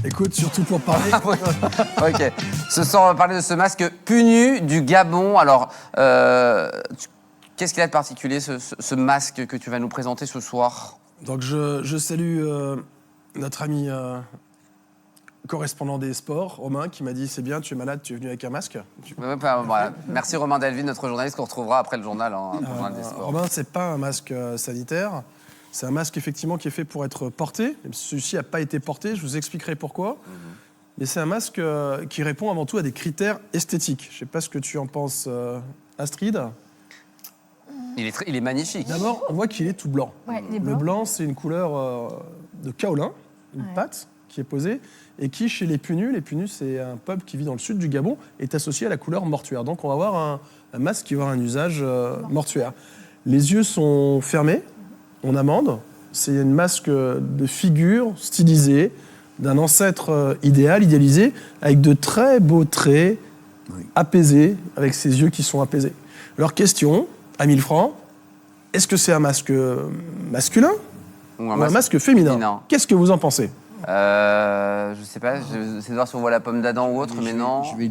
Écoute, surtout pour parler. Ok. Ce soir, on va parler de ce masque Punu du Gabon. Alors, qu'est-ce qu'il a de particulier, ce masque que tu vas nous présenter ce soir? Donc, je salue notre ami correspondant des sports, Romain, qui m'a dit c'est bien, tu es malade, tu es venu avec un masque. Voilà. Merci Romain Delville, notre journaliste qu'on retrouvera après le journal, le journal des sports. Romain, c'est pas un masque sanitaire. C'est un masque effectivement qui est fait pour être porté. Celui-ci n'a pas été porté, je vous expliquerai pourquoi. Mais c'est un masque qui répond avant tout à des critères esthétiques. Je ne sais pas ce que tu en penses, Astrid. Il est magnifique. D'abord, on voit qu'il est tout blanc. Ouais, il est Le blanc. blanc, c'est une couleur de kaolin, une pâte qui est posée, et qui, chez les Punus, c'est un peuple qui vit dans le sud du Gabon, est associé à la couleur mortuaire. Donc on va avoir un masque qui va avoir un usage mortuaire. Les yeux sont fermés, on amende. C'est un masque de figure stylisée d'un ancêtre idéalisé, avec de très beaux traits apaisés, avec ses yeux qui sont apaisés. Alors question, à 1000 francs, est-ce que c'est un masque masculin ou un masque féminin? Qu'est-ce que vous en pensez? Je sais pas, c'est de voir si on voit la pomme d'Adam ou autre, mais non. Je vais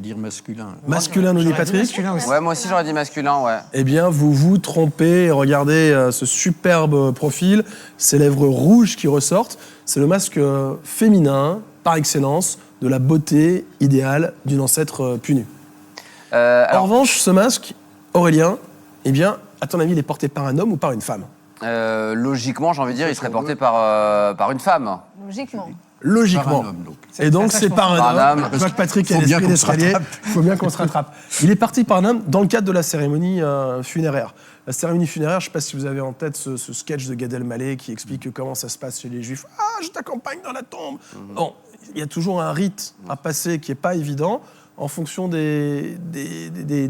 dire masculin. Masculin, nous dit Patrick. Ouais, moi aussi j'aurais dit masculin, ouais. Eh bien, vous vous trompez. Regardez ce superbe profil, ces lèvres rouges qui ressortent. C'est le masque féminin, par excellence, de la beauté idéale d'une ancêtre Punu. En revanche, ce masque, Aurélien, eh bien, à ton avis, il est porté par un homme ou par une femme? Logiquement, j'ai envie de dire, il serait porté par une femme. Logiquement. Par un homme, donc. Et donc, c'est par un homme. Je vois que Patrick a l'esprit d'escalier. Il faut bien qu'on se rattrape. Il est parti par un homme dans le cadre de la cérémonie funéraire. La cérémonie funéraire, je ne sais pas si vous avez en tête ce sketch de Gad Elmaleh qui explique comment ça se passe chez les Juifs. « Ah, je t'accompagne dans la tombe !» Bon, il y a toujours un rite à passer qui n'est pas évident en fonction des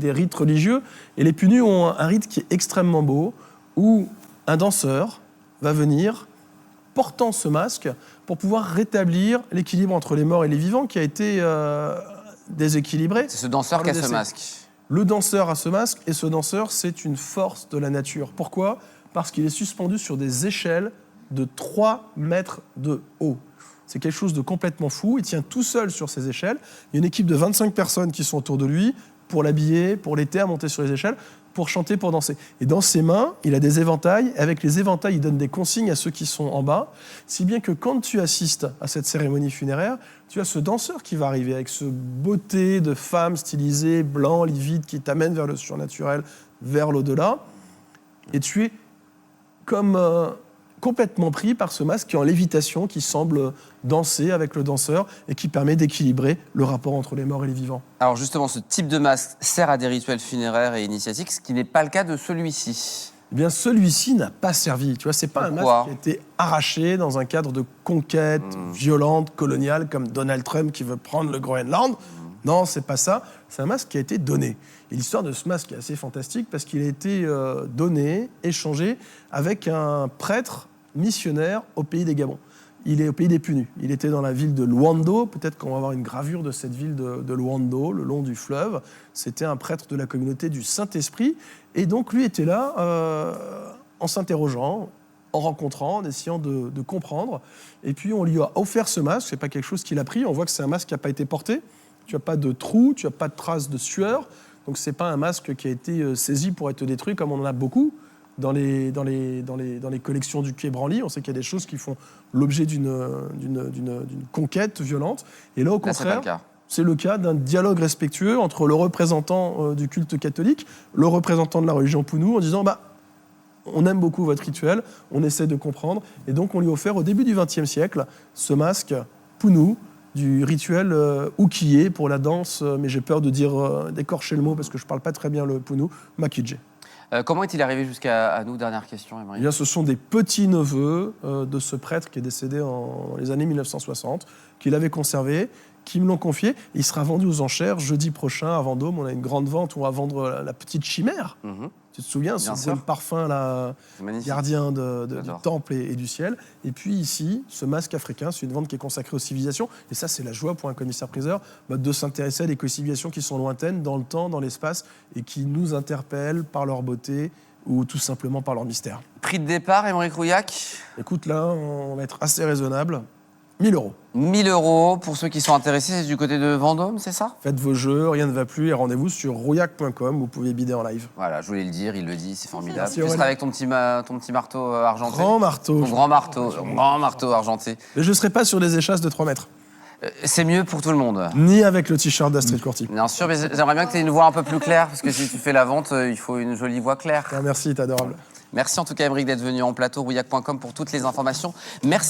rites religieux. Et les Punus ont un rite qui est extrêmement beau, où un danseur va venir portant ce masque pour pouvoir rétablir l'équilibre entre les morts et les vivants qui a été déséquilibré. C'est ce danseur qui a ce masque. Le danseur a ce masque, et ce danseur, c'est une force de la nature. Pourquoi ? Parce qu'il est suspendu sur des échelles de 3 mètres de haut. C'est quelque chose de complètement fou. Il tient tout seul sur ces échelles. Il y a une équipe de 25 personnes qui sont autour de lui pour l'habiller, pour l'aider à monter sur les échelles, pour chanter, pour danser. Et dans ses mains, il a des éventails. Avec les éventails, il donne des consignes à ceux qui sont en bas. Si bien que quand tu assistes à cette cérémonie funéraire, tu as ce danseur qui va arriver avec ce beauté de femme stylisée, blanc, livide, qui t'amène vers le surnaturel, vers l'au-delà. Et tu es comme complètement pris par ce masque qui est en lévitation, qui semble danser avec le danseur et qui permet d'équilibrer le rapport entre les morts et les vivants. Alors justement, ce type de masque sert à des rituels funéraires et initiatiques, ce qui n'est pas le cas de celui-ci. Eh bien, celui-ci n'a pas servi. Tu vois, c'est pas un masque qui a été arraché dans un cadre de conquête violente, coloniale, comme Donald Trump qui veut prendre le Groenland. Non, c'est pas ça. C'est un masque qui a été donné. Et l'histoire de ce masque est assez fantastique parce qu'il a été donné, échangé avec un prêtre missionnaire au pays des Gabons. Il est au pays des Punus. Il était dans la ville de Luando. Peut-être qu'on va avoir une gravure de cette ville de Luando, le long du fleuve. C'était un prêtre de la communauté du Saint-Esprit. Et donc, lui était là en s'interrogeant, en rencontrant, en essayant de comprendre. Et puis, on lui a offert ce masque. Ce n'est pas quelque chose qu'il a pris. On voit que c'est un masque qui n'a pas été porté. Tu n'as pas de trou, tu n'as pas de traces de sueur. Donc, ce n'est pas un masque qui a été saisi pour être détruit, comme on en a beaucoup dans les collections du Quai Branly. On sait qu'il y a des choses qui font l'objet d'une conquête violente. Et là, au contraire, c'est le cas d'un dialogue respectueux entre le représentant du culte catholique, le représentant de la religion Punu, en disant on aime beaucoup votre rituel, on essaie de comprendre. Et donc, on lui a offert au début du XXe siècle ce masque Punu, du rituel Ukiye pour la danse, mais j'ai peur de d'écorcher le mot parce que je ne parle pas très bien le Punu, Makidje. Comment est-il arrivé jusqu'à nous? Dernière question, Emery. Eh bien, ce sont des petits-neveux de ce prêtre qui est décédé dans les années 1960, qui l'avait conservé, qui me l'ont confié. Il sera vendu aux enchères jeudi prochain à Vendôme. On a une grande vente où on va vendre la petite chimère. Tu te souviens, ce parfum là, gardien du temple et du ciel. Et puis ici, ce masque africain, c'est une vente qui est consacrée aux civilisations. Et ça, c'est la joie pour un commissaire-priseur de s'intéresser à des civilisations qui sont lointaines dans le temps, dans l'espace, et qui nous interpellent par leur beauté ou tout simplement par leur mystère. Prix de départ, Aymeric Rouillac? Écoute, là, on va être assez raisonnable. 1000 euros. 1000 euros pour ceux qui sont intéressés, c'est du côté de Vendôme, c'est ça? Faites vos jeux, rien ne va plus et rendez-vous sur rouillac.com, vous pouvez bider en live. Voilà, je voulais le dire, il le dit, c'est formidable. Merci, Tu seras avec ton petit marteau argenté. Grand marteau. Ton grand marteau argenté. Mais je ne serai pas sur des échasses de 3 mètres. C'est mieux pour tout le monde. Ni avec le t-shirt d'Astrid Courty. Bien sûr, mais j'aimerais bien que tu aies une voix un peu plus claire, parce que si tu fais la vente, il faut une jolie voix claire. Ah, merci, t'es adorable. Merci en tout cas, Aymeric, d'être venu en plateau, rouillac.com pour toutes les informations. Merci.